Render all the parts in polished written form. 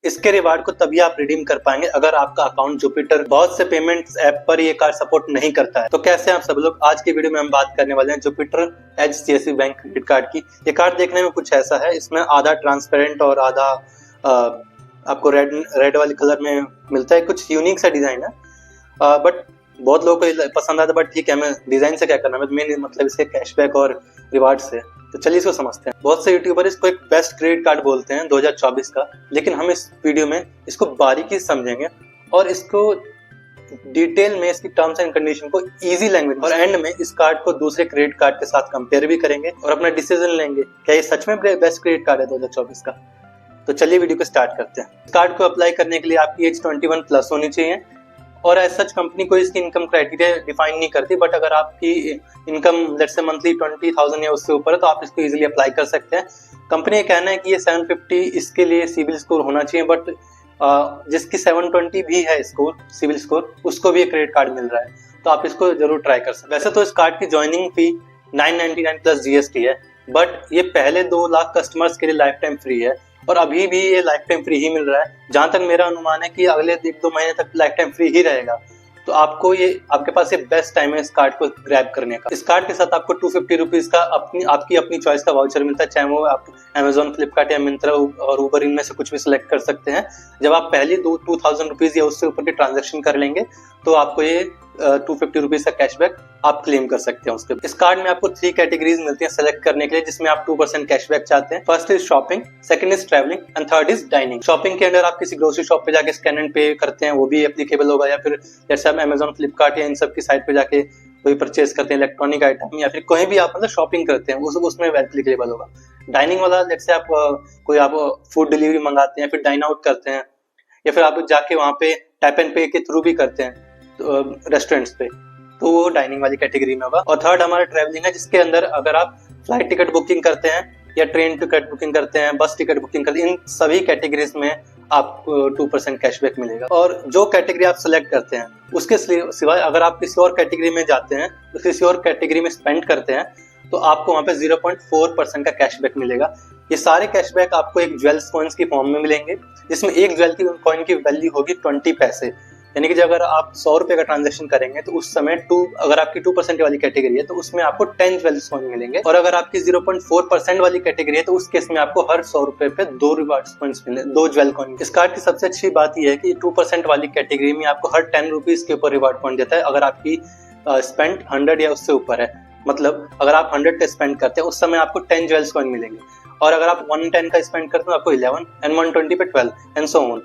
इसके रिवार्ड को तभी आप रिडीम कर पाएंगे अगर आपका अकाउंट जुपिटर बहुत से पेमेंट्स ऐप पर ये कार्ड सपोर्ट नहीं करता है। तो कैसे आप सब लोग, आज की वीडियो में हम बात करने वाले हैं Jupiter HDFC bank credit card की। ये कार्ड देखने में कुछ ऐसा है, इसमें आधा ट्रांसपेरेंट और आधा आपको रेड वाले कलर में मिलता है। कुछ यूनिक सा डिजाइन है, बट बहुत लोगों को पसंद आता है। बट ठीक है, हमें डिजाइन से क्या करना है, मेन मतलब इसके कैशबैक और रिवार्ड से। तो चलिए इसको समझते हैं। बहुत से यूट्यूबर इसको एक बेस्ट क्रेडिट कार्ड बोलते हैं 2024 का, लेकिन हम इस वीडियो में इसको बारीकी से समझेंगे और इसको डिटेल में इसकी टर्म्स एंड कंडीशन को इजी लैंग्वेज और एंड में इस कार्ड को दूसरे क्रेडिट कार्ड के साथ कंपेयर भी करेंगे और अपना डिसीजन लेंगे क्या ये सच में बेस्ट क्रेडिट कार्ड है 2024 का। तो चलिए वीडियो को स्टार्ट करते हैं। इस कार्ड को अप्लाई करने के लिए आपकी एज 21 प्लस होनी चाहिए और एज सच कंपनी कोई इसकी इनकम क्राइटेरिया डिफाइन नहीं करती, बट अगर आपकी इनकम लेट्स से मंथली 20,000 या उससे ऊपर है तो आप इसको इजीली अप्लाई कर सकते हैं। कंपनी का कहना है कि ये 750 इसके लिए सिविल स्कोर होना चाहिए, बट जिसकी 720 भी है स्कोर, सिविल स्कोर, उसको भी ये क्रेडिट कार्ड मिल रहा है, तो आप इसको जरूर ट्राई कर सकते हैं। वैसे तो इस कार्ड की ज्वाइनिंग फी 999 प्लस जीएसटी है, बट ये पहले 2 लाख कस्टमर्स के लिए लाइफ टाइम फ्री है और अभी भी ये लाइफ टाइम फ्री ही मिल रहा है। जहां तक मेरा अनुमान है कि अगले 1-2 महीने तक लाइफ टाइम फ्री ही रहेगा। तो आपके पास ये बेस्ट टाइम है इस कार्ड को ग्रैब करने का। इस कार्ड के साथ आपको 250 रुपीज का आपकी अपनी चॉइस का वाउचर मिलता है, चाहे वो आप अमेजोन, फ्लिपकार्ट या मिंत्रा और उबर इनमें से कुछ भी सिलेक्ट कर सकते हैं। जब आप पहले 2000 रुपीज या उससे ऊपर के ट्रांजेक्शन कर लेंगे तो आपको ये 250 रुपीज का कैशबैक आप क्लेम कर सकते हैं उसके। इस कार्ड में आपको 3 कैटेगरीज मिलती हैं सेलेक्ट करने के लिए, जिसमें आप 2% कैशबैक चाहते हैं। First is shopping, second is travelling and third is dining. Shopping के अंदर आप किसी ग्रोसरी शॉप पे जाके स्कैन एंड पे करते हैं, वो भी एप्लीकेबल होगा, या फिर जैसे आप अमेजोन, फ्लिपकार्ट या इन सब की साइट पे जाके कोई परचेज करते हैं इलेक्ट्रॉनिक आइटम, या फिर कोई भी आप मतलब शॉपिंग करते हैं उसमें एप्लीकेबल होगा। डाइनिंग वाला जैसे आप कोई आप फूड डिलीवरी मंगाते हैं, फिर डाइन आउट करते हैं, या फिर आप जाके वहां पे टैप एंड पे के थ्रू भी करते हैं रेस्टोरेंट्स पे, तो वो डाइनिंग वाली कैटेगरी में होगा। और थर्ड हमारा ट्रैवलिंग है, जिसके अंदर अगर आप फ्लाइट टिकट बुकिंग करते हैं या ट्रेन टिकट बुकिंग करते हैं, बस टिकट बुकिंग करते हैं, इन सभी कैटेगरीज में आपको 2% कैशबैक मिलेगा। और जो कैटेगरी आप सिलेक्ट करते हैं उसके सिवाय अगर आप किसी और कैटेगरी में जाते हैं, तो किसी और कैटेगरी में स्पेंड करते हैं, तो आपको वहां पे 0.4% का कैशबैक मिलेगा। ये सारे कैशबैक आपको एक ज्वेल्स कॉइन्स की फॉर्म में मिलेंगे, जिसमें एक ज्वेल की कॉइन की वैल्यू होगी 20 पैसे। यानी कि जब अगर आप 100 रुपए का ट्रांजेक्शन करेंगे तो उस समय अगर आपकी 2% वाली कैटेगरी है तो उसमें आपको 10 ज्वेल्स कॉइन मिलेंगे, और अगर आपकी 0.4% वाली कैटेगरी है तो उस केस में आपको हर 100 रुपए पे 2 रिवार्ड्स पॉइंट्स मिले, 2 ज्वेल कॉइन। इस कार्ड की सबसे अच्छी बात यह है कि 2% वाली कैटेगरी में आपको हर 10 रुपीज के ऊपर रिवार्ड पॉइंट देता है अगर आपकी स्पेंड 100 या उससे ऊपर है। मतलब अगर आप 100 का स्पेंड करते हैं उस समय आपको 10 ज्वेल्स कॉइन मिलेंगे, और अगर आप 110 का स्पेंड करते हैं आपको 11 एंड 120 पे 12 एंड सो ऑन।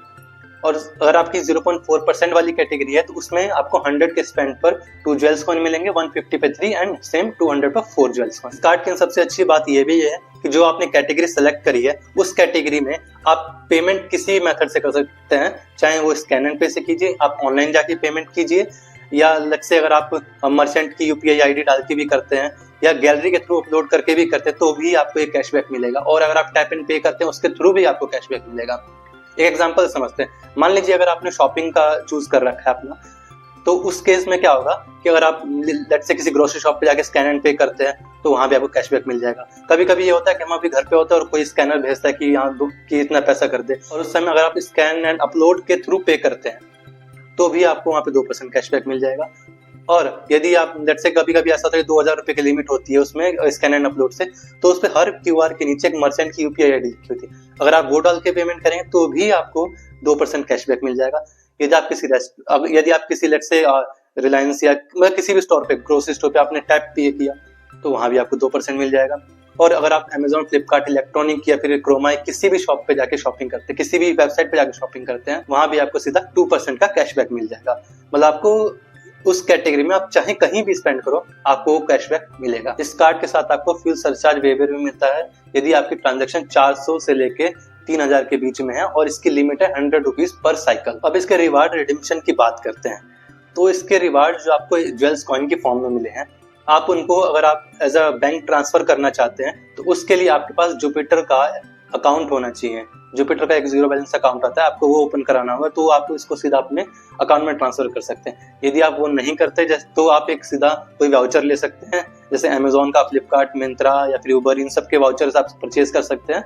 और अगर आपकी 0.4% वाली कैटेगरी है तो उसमें आपको 100 के स्पेंड पर 2 ज्वेल्स कॉइन मिलेंगे, 150 पे 3 एंड सेम 200 पर 4 ज्वेल्स कॉइन। कार्ड की सबसे अच्छी बात ये भी है कि जो आपने कैटेगरी सेलेक्ट करी है उस कैटेगरी में आप पेमेंट किसी मेथड से कर सकते हैं, चाहे वो स्कैन एंड पे से कीजिए, आप ऑनलाइन जाके पेमेंट कीजिए, या लेट्स से अगर आप मर्चेंट की यूपीआई आईडी डाल के भी करते हैं या गैलरी के थ्रू अपलोड करके भी करते हैं तो भी आपको एक कैशबैक मिलेगा। और अगर आप टैप एंड पे करते हैं उसके थ्रू भी आपको कैशबैक मिलेगा। एक एग्जांपल समझते हैं। मान लीजिए अगर आपने शॉपिंग का चूज कर रखा है अपना, तो उस केस में क्या होगा कि अगर आप लेट्स से किसी ग्रोसरी शॉप पे जाके स्कैन एंड पे करते हैं तो वहां भी आपको कैशबैक मिल जाएगा। कभी कभी ये होता है कि हम अभी घर पे होते हैं और कोई स्कैनर भेजता है कि यहाँ कि इतना पैसा कर दे, और उस समय अगर आप स्कैन एंड अपलोड के थ्रू पे करते हैं तो भी आपको वहां पे 2% कैशबैक मिल जाएगा। और यदि आप लेट्स से कभी कभी ऐसा होता है 2000 रुपए की लिमिट होती है उसमें स्कैन एंड अपलोड से, तो उस पर हर क्यूआर के नीचे एक मर्चेंट की यूपीआई आईडी लिखी होती है, अगर आप वो डाल के पेमेंट करेंगे तो भी आपको 2% कैशबैक मिल जाएगा। यदि आप किसी लेट्स से रिलायंस या मतलब किसी भी स्टोर पे, ग्रोसरी स्टोर पे आपने टैप पे किया तो वहां भी आपको 2% मिल जाएगा। और अगर आप अमेजोन, फ्लिपकार्ट, इलेक्ट्रॉनिक या फिर क्रोमा किसी भी शॉप पे जाके शॉपिंग करते हैं, किसी भी वेबसाइट पे जाके शॉपिंग करते हैं, वहां भी आपको सीधा 2% का कैशबैक मिल जाएगा। मतलब आपको उस कैटेगरी में आप चाहे कहीं भी स्पेंड करो आपको कैशबैक मिलेगा। इस कार्ड के साथ आपको फ्यूल सरचार्ज वेवर भी मिलता है यदि आपकी ट्रांजैक्शन 400 से लेके 3000 के बीच में है, और इसकी लिमिट है 100 रुपीज पर साइकिल। अब इसके रिवार्ड रिडीम्पशन की बात करते हैं। तो इसके रिवार्ड जो आपको ज्वेल्स कॉइन की फॉर्म में मिले हैं, आप उनको अगर आप एज अ बैंक ट्रांसफर करना चाहते हैं तो उसके लिए आपके पास जुपिटर का अकाउंट होना चाहिए। जुपिटर का एक 0 बैलेंस अकाउंट आता है, आपको वो ओपन कराना होगा, तो आप इसको सीधा अपने अकाउंट में ट्रांसफर कर सकते हैं। यदि आप वो नहीं करते तो आप एक सीधा कोई वाउचर ले सकते हैं, जैसे अमेजोन का, फ्लिपकार्ट, मिंत्रा या फिर उबर, इन सब के वाउचर्स आप परचेज कर सकते हैं,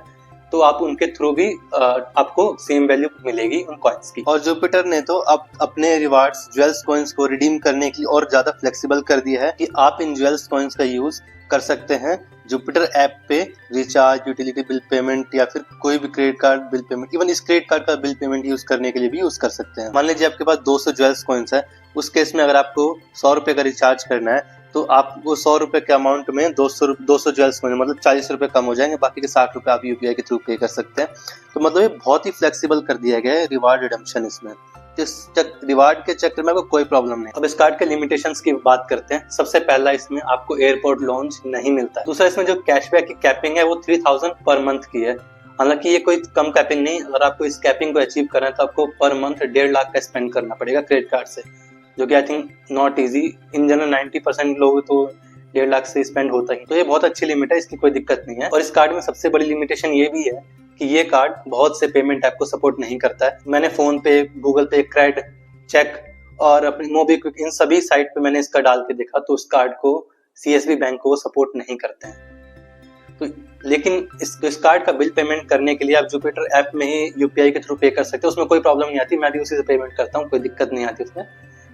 तो आप उनके थ्रू भी आपको सेम वैल्यू मिलेगी उन कॉइन्स की। और जुपिटर ने तो अब अपने रिवार्ड्स ज्वेल्स कॉइन्स को रिडीम करने के लिए और ज्यादा फ्लेक्सिबल कर दिया है कि आप इन ज्वेल्स कॉइन्स का यूज कर सकते हैं जुपिटर ऐप पे रिचार्ज, यूटिलिटी बिल पेमेंट या फिर कोई भी credit card bill payment, even इस क्रेडिट कार्ड का बिल पेमेंट यूज करने के लिए भी यूज कर सकते हैं। मान लीजिए आपके पास 200 ज्वेल्स कॉइन्स है, उस केस में अगर आपको 100 रुपए का रिचार्ज करना है तो आप वो 100 रुपए के अमाउंट में 200 ज्वेल्स कॉइन मतलब 40 रुपए कम हो जाएंगे, बाकी के 60 रुपए आप यूपीआई के थ्रू पे कर सकते हैं। तो मतलब ये बहुत ही फ्लेक्सिबल कर दिया गया है रिवार्ड रिडम्पशन इसमें। इस रिवार्ड के चक्कर में कोई प्रॉब्लम नहीं। अब इस कार्ड के लिमिटेशंस की बात करते हैं। सबसे पहला, इसमें आपको एयरपोर्ट लॉन्च नहीं मिलता है। दूसरा, इसमें जो कैशबैक की कैपिंग है वो 3000 पर मंथ की है। हालांकि ये कोई कम कैपिंग नहीं, अगर आपको इस कैपिंग को अचीव करना है तो आपको पर मंथ 1.5 लाख का स्पेंड करना पड़ेगा क्रेडिट कार्ड से, जो कि I think not easy. In general 90% लोग तो 1.5 लाख से स्पेंड होता ही। तो ये बहुत अच्छी लिमिट है, इसकी कोई दिक्कत नहीं है। और इस कार्ड में सबसे बड़ी लिमिटेशन ये भी है कि ये कार्ड बहुत से पेमेंट ऐप को सपोर्ट नहीं करता है। मैंने फोन पे, गूगल पे, क्रेड, चेक और अपनी मोबीक्विक, इन सभी साइट पे मैंने इसका डाल के देखा तो उस कार्ड को सीएसबी बैंक को सपोर्ट नहीं करते हैं। तो लेकिन इस कार्ड का बिल पेमेंट करने के लिए आप जुपिटर ऐप में ही यूपीआई के थ्रू पे कर सकते हो, उसमें कोई प्रॉब्लम नहीं आती। मैं भी उसी से पेमेंट करता हूँ, कोई दिक्कत नहीं आती उसमें।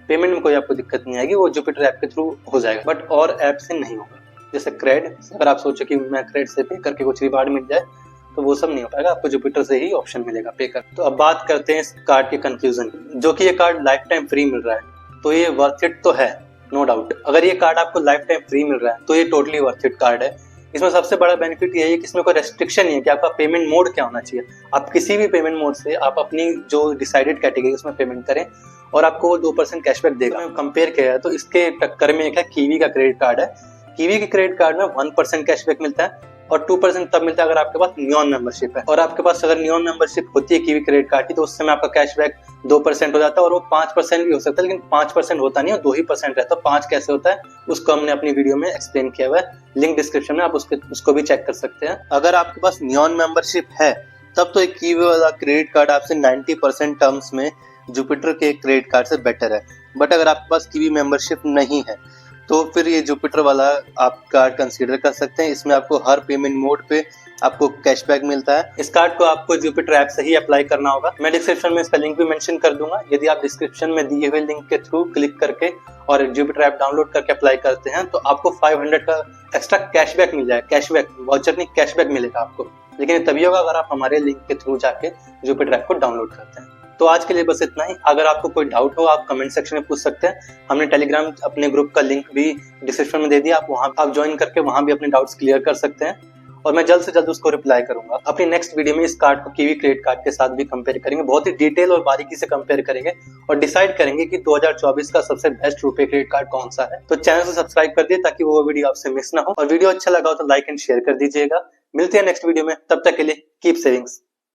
पेमेंट में कोई आपको दिक्कत नहीं आएगी, वो जुपिटर ऐप के थ्रू हो जाएगा, बट और ऐप से नहीं होगा। जैसे क्रेड, अगर आप सोचो कि मैं क्रेड से पे करके कुछ रिवार्ड मिल जाए तो वो सब नहीं हो पाएगा, आपको जुपिटर से ही ऑप्शन मिलेगा पे कर। तो अब बात करते हैं इस कार्ड के कंक्लूजन की। जो कि ये कार्ड लाइफ टाइम फ्री मिल रहा है तो ये वर्थ इट तो है, नो डाउट। अगर ये कार्ड आपको लाइफ टाइम फ्री मिल रहा है तो ये टोटली वर्थ इट कार्ड है। इसमें सबसे बड़ा बेनिफिट यही है कि इसमें कोई रेस्ट्रिक्शन नहीं है कि आपका पेमेंट मोड क्या होना चाहिए। आप किसी भी पेमेंट मोड से आप अपनी जो डिसाइडेड कैटेगरी उसमें पेमेंट करें और आपको वो 2% कैशबैक देगा। कंपेयर किया है तो इसके टक्कर में एक है कीवी का क्रेडिट कार्ड है। कीवी के क्रेडिट कार्ड में 1% कैशबैक मिलता है और 2% तब मिलता है अगर आपके पास नियॉन मेंबरशिप है। और आपके पास अगर नियॉन मेंबरशिप होती है कीवी क्रेडिट कार्ड की तो उस समय आपका कैशबैक 2% हो जाता है और वो 5% भी हो सकता है, लेकिन 5% होता नहीं है, 2 ही % रहता है। 5 कैसे होता है उसको हमने अपनी वीडियो में एक्सप्लेन किया हुआ है, लिंक डिस्क्रिप्शन में, आप उसको भी चेक कर सकते हैं। अगर आपके पास नियॉन मेंबरशिप है तब तो एक कीवी वाला क्रेडिट कार्ड आपसे 90% टर्म्स में जुपिटर के क्रेडिट कार्ड से बेटर है। बट अगर आपके पास कीवी मेंबरशिप नहीं है तो फिर ये जुपिटर वाला आप कार्ड कंसीडर कर सकते हैं। इसमें आपको हर पेमेंट मोड पे आपको कैशबैक मिलता है। इस कार्ड को आपको जुपिटर ऐप से ही अप्लाई करना होगा। मैं डिस्क्रिप्शन में इसका लिंक भी मेंशन कर दूंगा। यदि आप डिस्क्रिप्शन में दिए हुए लिंक के थ्रू क्लिक करके और जुपिटर ऐप डाउनलोड करके अप्लाई करते हैं तो आपको 500 का एक्स्ट्रा कैशबैक मिल जाएगा। कैशबैक वाउचर नहीं, कैशबैक मिलेगा आपको, लेकिन तभी होगा अगर आप हमारे लिंक के थ्रू जाके जुपिटर ऐप को डाउनलोड करते हैं। तो आज के लिए बस इतना ही। अगर आपको कोई डाउट हो आप कमेंट सेक्शन में पूछ सकते हैं। हमने टेलीग्राम अपने ग्रुप का लिंक भी डिस्क्रिप्शन में दे दिया, आप वहां आप ज्वाइन करके वहां भी अपने डाउट्स क्लियर कर सकते हैं और मैं जल्द से जल्द उसको रिप्लाई करूंगा। अपनी नेक्स्ट वीडियो में इस कार्ड को कीवी क्रेडिट कार्ड के साथ भी कंपेयर करेंगे, बहुत ही डिटेल और बारीकी से कंपेयर करेंगे और डिसाइड करेंगे कि 2024 का सबसे बेस्ट रुपए क्रेडिट कार्ड कौन सा है। तो चैनल को सब्सक्राइब कर दिए ताकि वो वीडियो आपसे मिस ना हो, और वीडियो अच्छा लगा हो तो लाइक एंड शेयर कर दीजिएगा। मिलते हैं नेक्स्ट वीडियो में, तब तक के लिए कीप सेविंग्स।